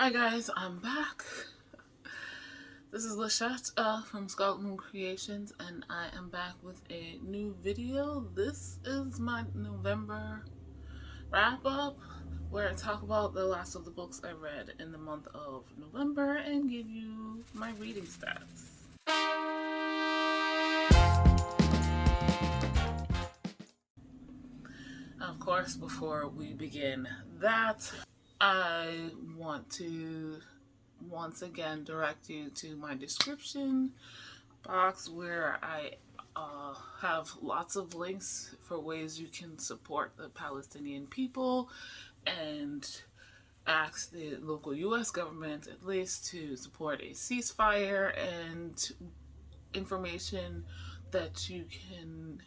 Hi guys, I'm back. This is Lashette from Scarlet Moon Creations, and I am back with a new video. This is my November wrap up, where I talk about the last of the books I read in the month of November and give you my reading stats. Of course, before we begin that, I want to once again direct you to my description box, where I have lots of links for ways you can support the Palestinian people and ask the local US government at least to support a ceasefire, and information that you can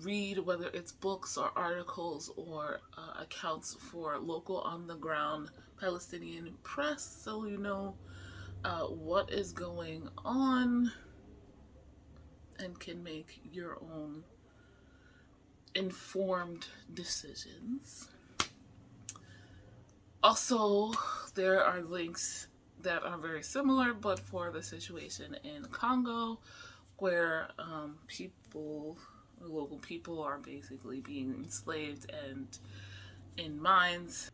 read, whether it's books or articles or accounts for local on the ground Palestinian press, so you know what is going on and can make your own informed decisions. Also, there are links that are very similar, but for the situation in Congo, where local people are basically being enslaved and in mines,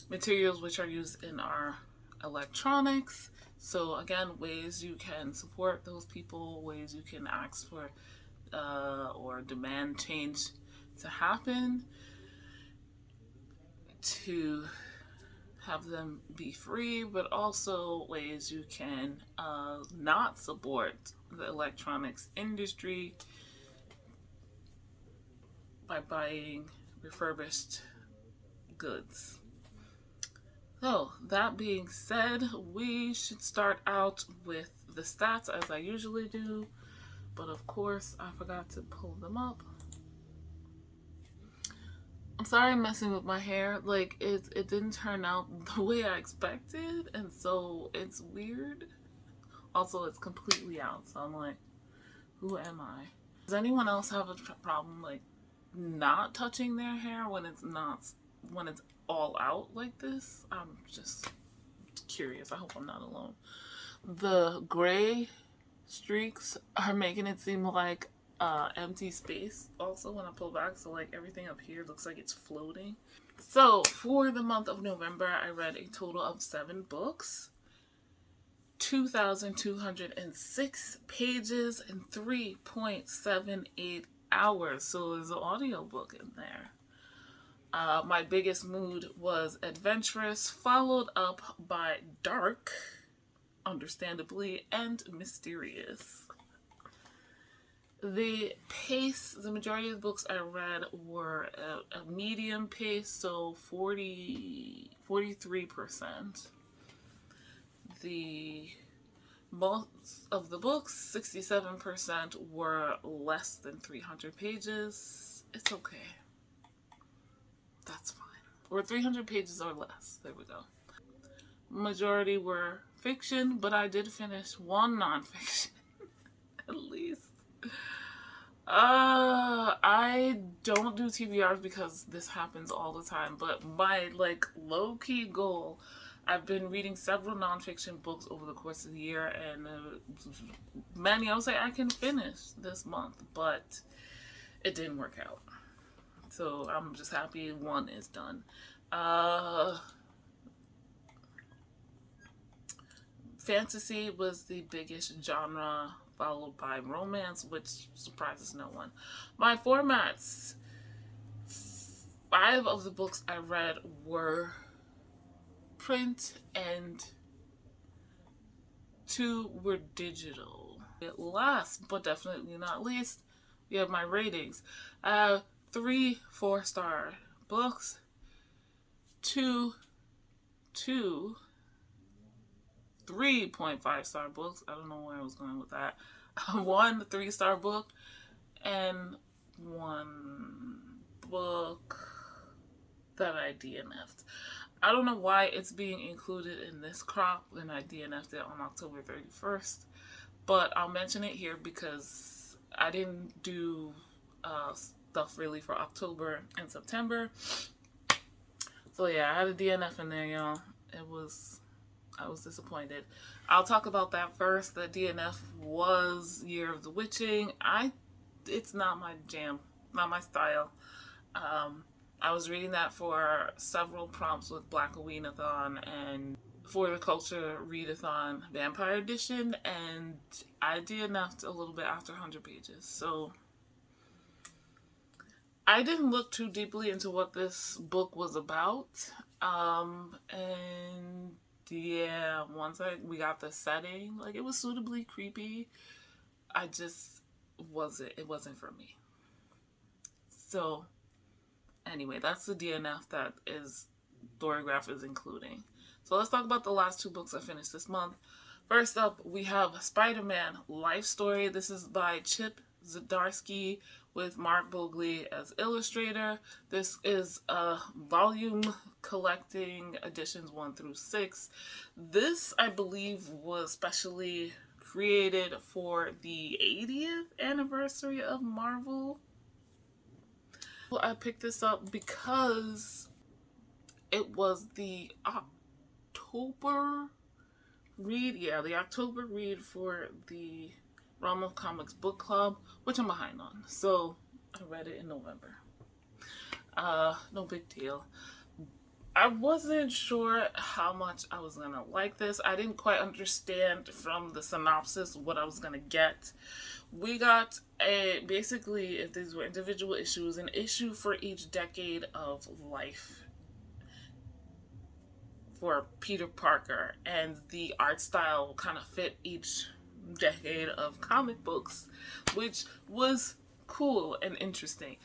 materials which are used in our electronics. So again, ways you can support those people, ways you can ask for or demand change to happen, to have them be free, but also ways you can not support the electronics industry by buying refurbished goods. So, that being said, we should start out with the stats as I usually do, but of course I forgot to pull them up. I'm sorry I'm messing with my hair. Like, it didn't turn out the way I expected, and so it's weird. Also, it's completely out, so I'm like, who am I? Does anyone else have a problem, like, not touching their hair when it's all out like this? I'm just curious. I hope I'm not alone. The gray streaks are making it seem like empty space also when I pull back, so like everything up here looks like it's floating. So for the month of November, I read a total of 7 books, 2,206 pages, and 3.78 hours. So there's an audiobook in there. My biggest mood was adventurous, followed up by dark, understandably, and mysterious. The majority of the books I read were a medium pace, so 43%. Most of the books, 67%, were less than 300 pages. It's okay. That's fine. Or 300 pages or less. There we go. Majority were fiction, but I did finish one nonfiction. At least. I don't do TBRs because this happens all the time, but my like low-key goal, I've been reading several nonfiction books over the course of the year, and many I would say I can finish this month, but it didn't work out. So I'm just happy one is done. Fantasy was the biggest genre, followed by romance, which surprises no one. My formats, 5 of the books I read were print and 2 were digital. Last but definitely not least, we have my ratings. I have 3 4-star books, 2 3.5-star books. I don't know where I was going with that. 1 3-star book, and 1 book that I DNF'd. I don't know why it's being included in this crop, and I DNF'd it on October 31st, but I'll mention it here because I didn't do stuff really for October and September. So yeah, I had a DNF in there, y'all. It was I was disappointed. I'll talk about that first. The DNF was Year of the Witching. It's not my jam, not my style. Um, I was reading that for several prompts with Black Aweenathon and for the Culture Readathon Vampire Edition, and I DNF'd a little bit after 100 pages. So I didn't look too deeply into what this book was about. And yeah, once we got the setting, like it was suitably creepy. It wasn't for me. So anyway, that's the DNF that is Storygraph is including. So let's talk about the last two books I finished this month. First up, we have Spider-Man Life Story. This is by Chip Zdarsky with Mark Bogley as illustrator. This is a volume collecting editions 1 through 6. This, I believe, was specially created for the 80th anniversary of Marvel. I picked this up because it was the October read. Yeah, the October read for the Realm of Comics book club, which I'm behind on. So I read it in November. No big deal. I wasn't sure how much I was gonna like this. I didn't quite understand from the synopsis what I was gonna get. We got basically, if these were individual issues, an issue for each decade of life for Peter Parker, and the art style kind of fit each decade of comic books, which was cool and interesting.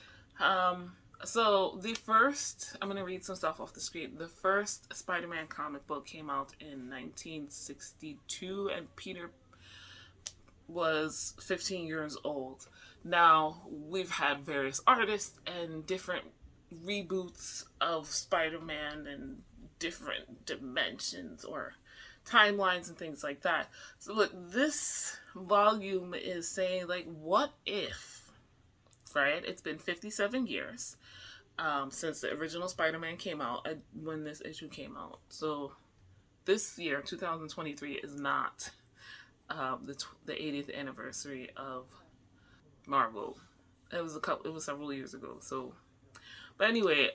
So the first, I'm going to read some stuff off the screen. The first Spider-Man comic book came out in 1962, and Peter was 15 years old. Now, we've had various artists and different reboots of Spider-Man and different dimensions or timelines and things like that. So look, this volume is saying, like, what if, right? It's been 57 years since the original Spider-Man came out, when this issue came out. So this year, 2023, is not the 80th anniversary of Marvel. It was several years ago. So, but anyway,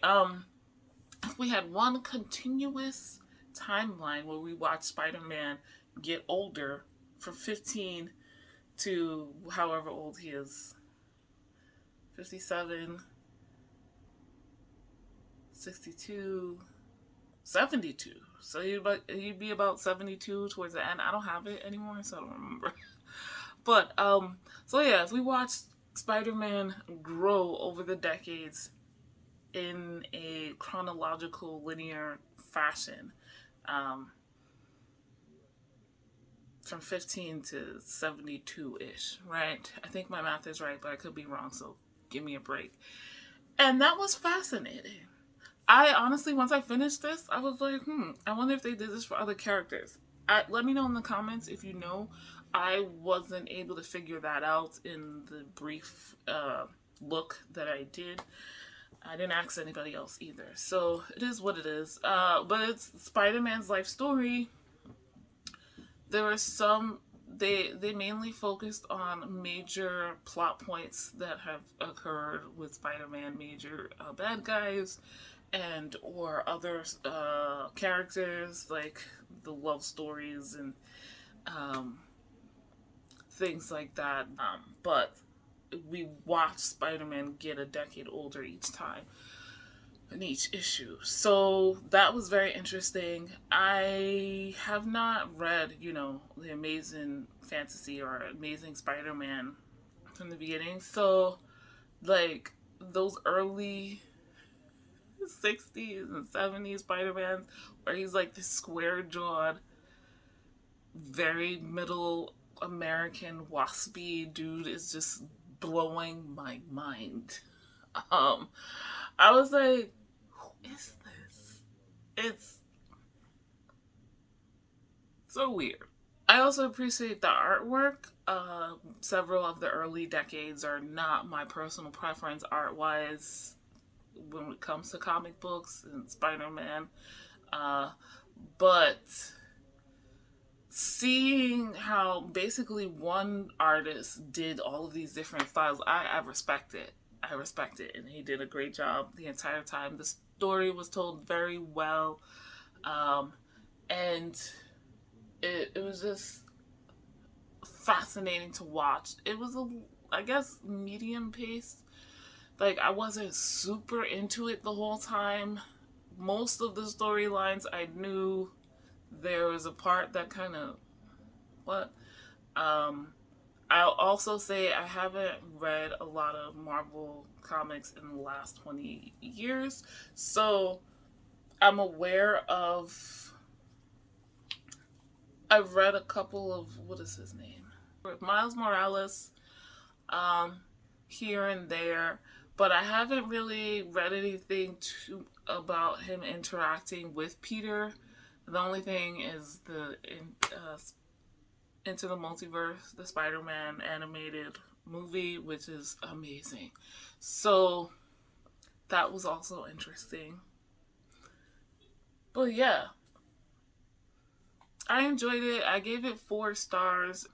we had one continuous timeline where we watched Spider-Man get older from 15 to however old he is. 57, 62, 72. So he'd be about 72 towards the end. I don't have it anymore, so I don't remember. But so yeah, we watched Spider-Man grow over the decades in a chronological, linear fashion, from 15 to 72-ish, right? I think my math is right, but I could be wrong, so give me a break. And that was fascinating. I honestly, once I finished this, I was like, I wonder if they did this for other characters. Let me know in the comments if you know. I wasn't able to figure that out in the brief look that I did. I didn't ask anybody else either. So it is what it is. But it's Spider-Man's life story. There were some, they mainly focused on major plot points that have occurred with Spider-Man, major bad guys, and or other characters, like the love stories and things like that. But we watched Spider-Man get a decade older each time in each issue. So that was very interesting. I have not read, the Amazing Fantasy or Amazing Spider-Man from the beginning. So, like, those early 60s and 70s Spider-Man, where he's like this square-jawed, very middle American waspy dude, is just blowing my mind. I was like, who is this? It's so weird. I also appreciate the artwork. Several of the early decades are not my personal preference art-wise when it comes to comic books and Spider-Man. But seeing how basically one artist did all of these different styles, I respect it. I respect it, and he did a great job the entire time. The story was told very well, um, and it was just fascinating to watch. It was I guess, medium paced. Like, I wasn't super into it the whole time. Most of the storylines I knew. There was a part that kind of what. Um, I'll also say I haven't read a lot of Marvel comics in the last 20 years, so I'm aware of. I've read a couple of, what is his name? Miles Morales, um, here and there, but I haven't really read anything about him interacting with Peter. The only thing is Into the Multiverse, the Spider-Man animated movie, which is amazing. So that was also interesting. But yeah, I enjoyed it. I gave it 4 stars.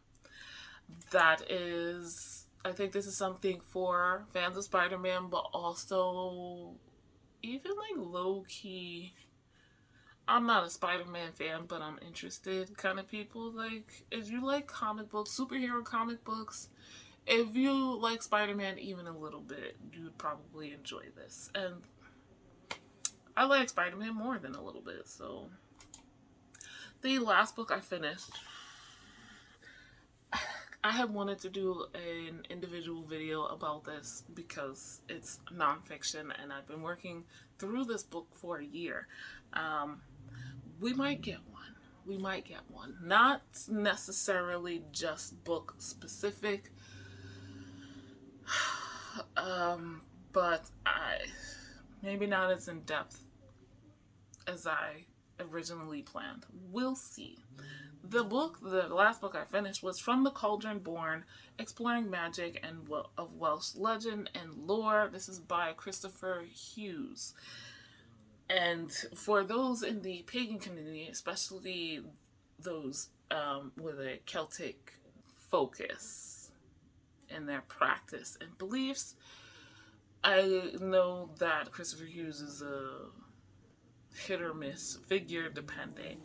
That is, I think this is something for fans of Spider-Man, but also even like low key. I'm not a Spider-Man fan, but I'm interested kind of people. Like, if you like comic books, superhero comic books, if you like Spider-Man even a little bit, you'd probably enjoy this. And I like Spider-Man more than a little bit, so. The last book I finished, I had wanted to do an individual video about this because it's nonfiction and I've been working through this book for a year. We might get one. We might get one. Not necessarily just book specific, but maybe not as in depth as I originally planned. We'll see. The last book I finished was From the Cauldron Born, Exploring Magic and of Welsh Legend and Lore. This is by Christopher Hughes. And for those in the pagan community, especially those with a Celtic focus in their practice and beliefs, I know that Christopher Hughes is a hit or miss figure depending.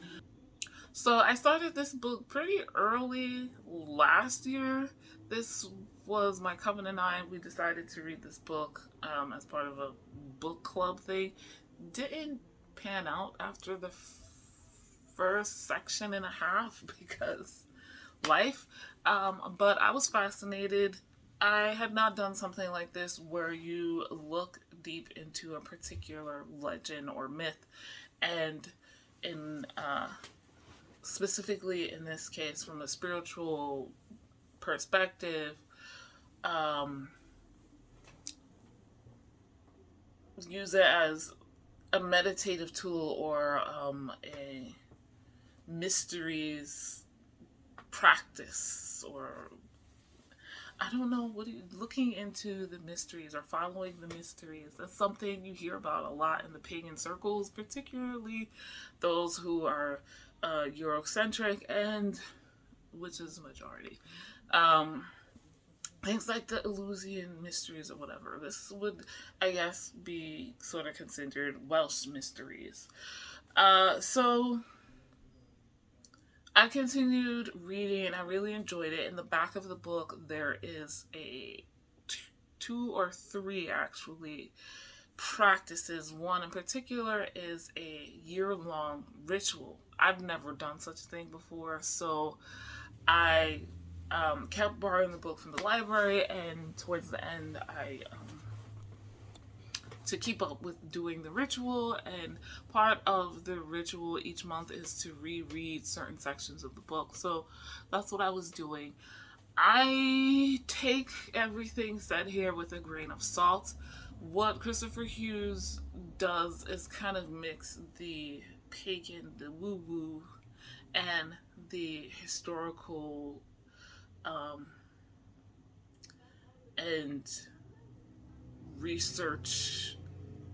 So I started this book pretty early last year. This was my cousin and I. We decided to read this book as part of a book club thing. Didn't pan out after the first section and a half because life. But I was fascinated. I had not done something like this where you look deep into a particular legend or myth, and in specifically in this case from a spiritual perspective, use it as a meditative tool or a mysteries practice, or I don't know, looking into the mysteries or following the mysteries. That's something you hear about a lot in the pagan circles, particularly those who are Eurocentric, and which is the majority. Things like the Eleusinian mysteries or whatever. This would, I guess, be sort of considered Welsh mysteries. So I continued reading and I really enjoyed it. In the back of the book, there is a 2 or 3 actually practices. One in particular is a year-long ritual. I've never done such a thing before, so I kept borrowing the book from the library, and towards the end I to keep up with doing the ritual, and part of the ritual each month is to reread certain sections of the book. So that's what I was doing. I take everything said here with a grain of salt. What Christopher Hughes does is kind of mix the pagan, the woo-woo, and the historical and research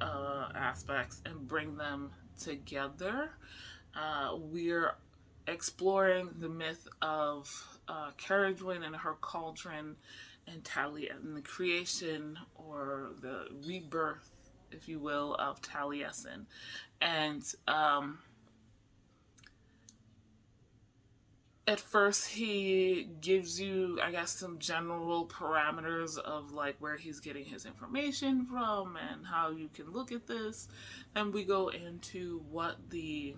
aspects and bring them together. We're exploring the myth of Carriagewin and her cauldron and and the creation or the rebirth, if you will, of Taliesin. And at first he gives you, I guess, some general parameters of like where he's getting his information from and how you can look at this. Then we go into what the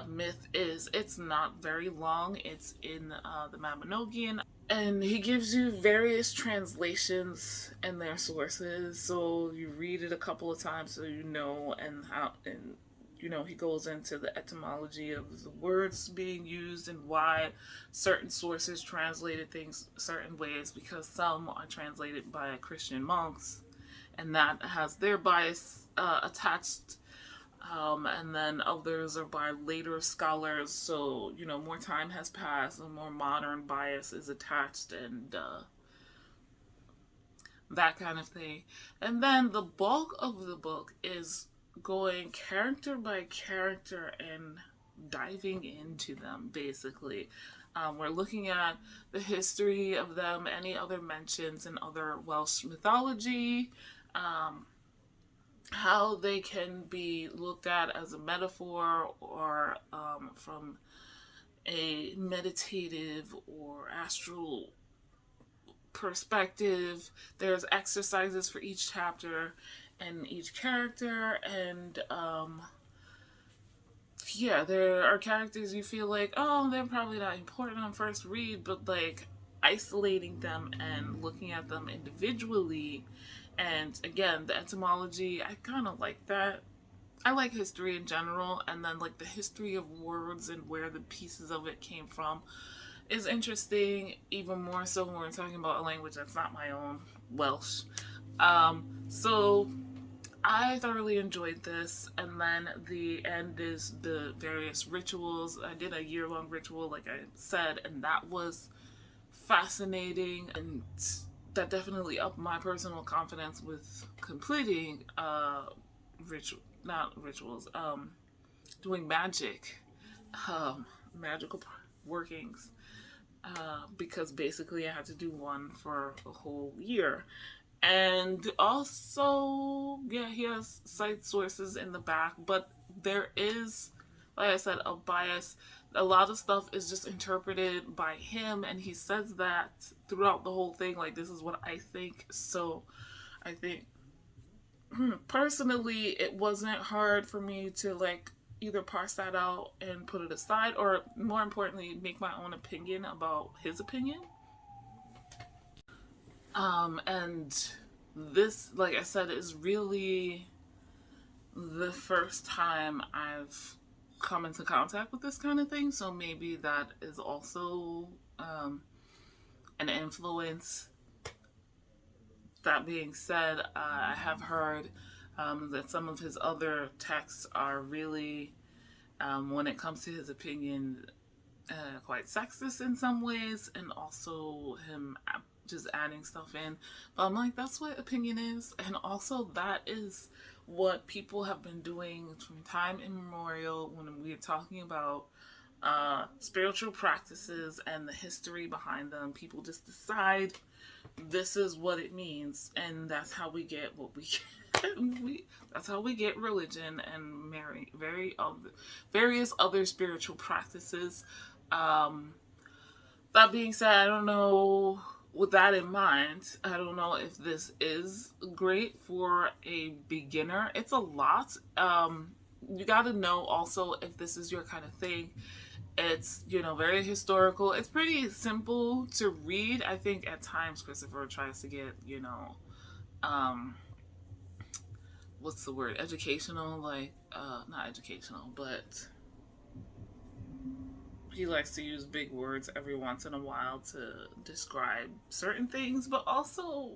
myth is. It's not very long. It's in the Mabinogion, and he gives you various translations and their sources. So you read it a couple of times so you know, and how, and you know, he goes into the etymology of the words being used and why certain sources translated things certain ways, because some are translated by Christian monks and that has their bias attached, and then others are by later scholars. So, you know, more time has passed and more modern bias is attached, and that kind of thing. And then the bulk of the book is going character by character and diving into them, basically. We're looking at the history of them, any other mentions in other Welsh mythology, how they can be looked at as a metaphor or from a meditative or astral perspective. There's exercises for each chapter and each character, and yeah, there are characters you feel like, oh, they're probably not important on first read, but like isolating them and looking at them individually. And again, the etymology, I kind of like that. I like history in general, and then like the history of words and where the pieces of it came from is interesting, even more so when we're talking about a language that's not my own, Welsh. So I thoroughly enjoyed this, and then the end is the various rituals. I did a year-long ritual, like I said, and that was fascinating, and that definitely upped my personal confidence with completing doing magic, magical workings, because basically I had to do one for a whole year. And also, yeah, he has site sources in the back, but there is, like I said, a bias. A lot of stuff is just interpreted by him, and he says that throughout the whole thing, like, this is what I think. So I think, personally, it wasn't hard for me to, like, either parse that out and put it aside, or more importantly, make my own opinion about his opinion. And this, like I said, is really the first time I've come into contact with this kind of thing, so maybe that is also an influence. That being said, I have heard that some of his other texts are really, when it comes to his opinion, quite sexist in some ways, and also him just adding stuff in. But I'm like, that's what opinion is, and also that is what people have been doing from time immemorial when we're talking about spiritual practices and the history behind them. People just decide this is what it means, and that's how we get what we get. That's how we get religion and various other spiritual practices. That being said, I don't know, with that in mind, I don't know if this is great for a beginner. It's a lot. You got to know also if this is your kind of thing. It's, you know, very historical. It's pretty simple to read. I think at times Christopher tries to get, you know, what's the word? Educational, like, not educational, but he likes to use big words every once in a while to describe certain things, but also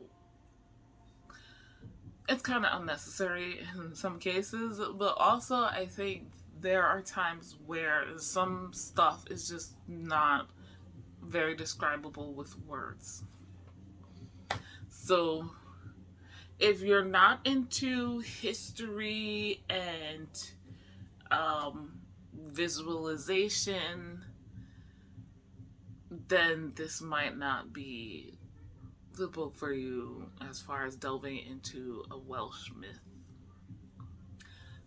it's kind of unnecessary in some cases. But also, I think there are times where some stuff is just not very describable with words. So if you're not into history and visualization, then this might not be the book for you as far as delving into a Welsh myth.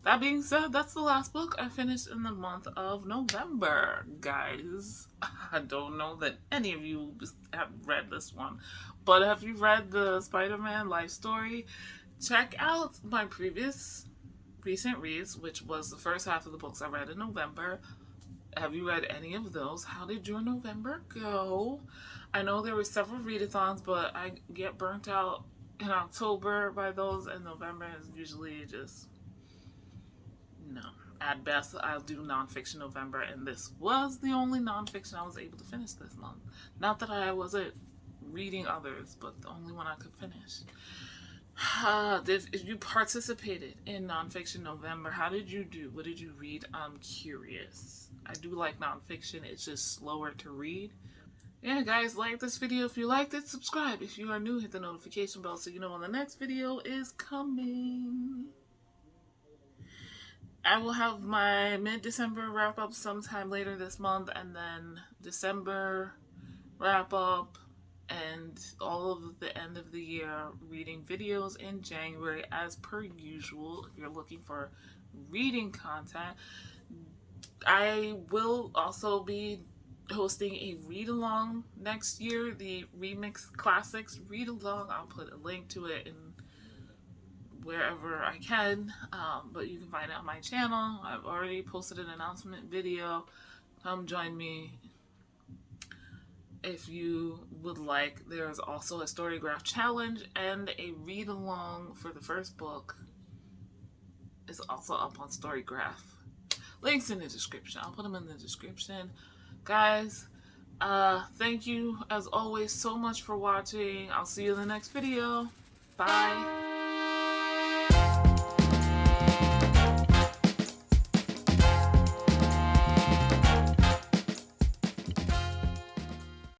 That being said, that's the last book I finished in the month of November, guys. I don't know that any of you have read this one, but have you read the Spider-Man life story? Check out my previous recent reads, which was the first half of the books I read in November. Have you read any of those? How did your November go? I know there were several readathons, but I get burnt out in October by those, and November is usually just, no. At best, I'll do nonfiction November, and this was the only nonfiction I was able to finish this month. Not that I wasn't reading others, but the only one I could finish. If you participated in nonfiction November, how did you do? What did you read? I'm curious. I do like nonfiction. It's just slower to read. Yeah, guys, like this video if you liked it. Subscribe if you are new. Hit the notification bell so you know when the next video is coming. I will have my mid-December wrap-up sometime later this month, and then December wrap-up, and all of the end of the year reading videos in January as per usual. If you're looking for reading content, I will also be hosting a read-along next year, the Remix Classics read-along. I'll put a link to it in wherever I can, but you can find it on my channel. I've already posted an announcement video. Come join me if you would like. There's also a Storygraph challenge and a read-along for the first book is also up on Storygraph. Links in the description. I'll put them in the description. Guys, thank you as always so much for watching. I'll see you in the next video. Bye.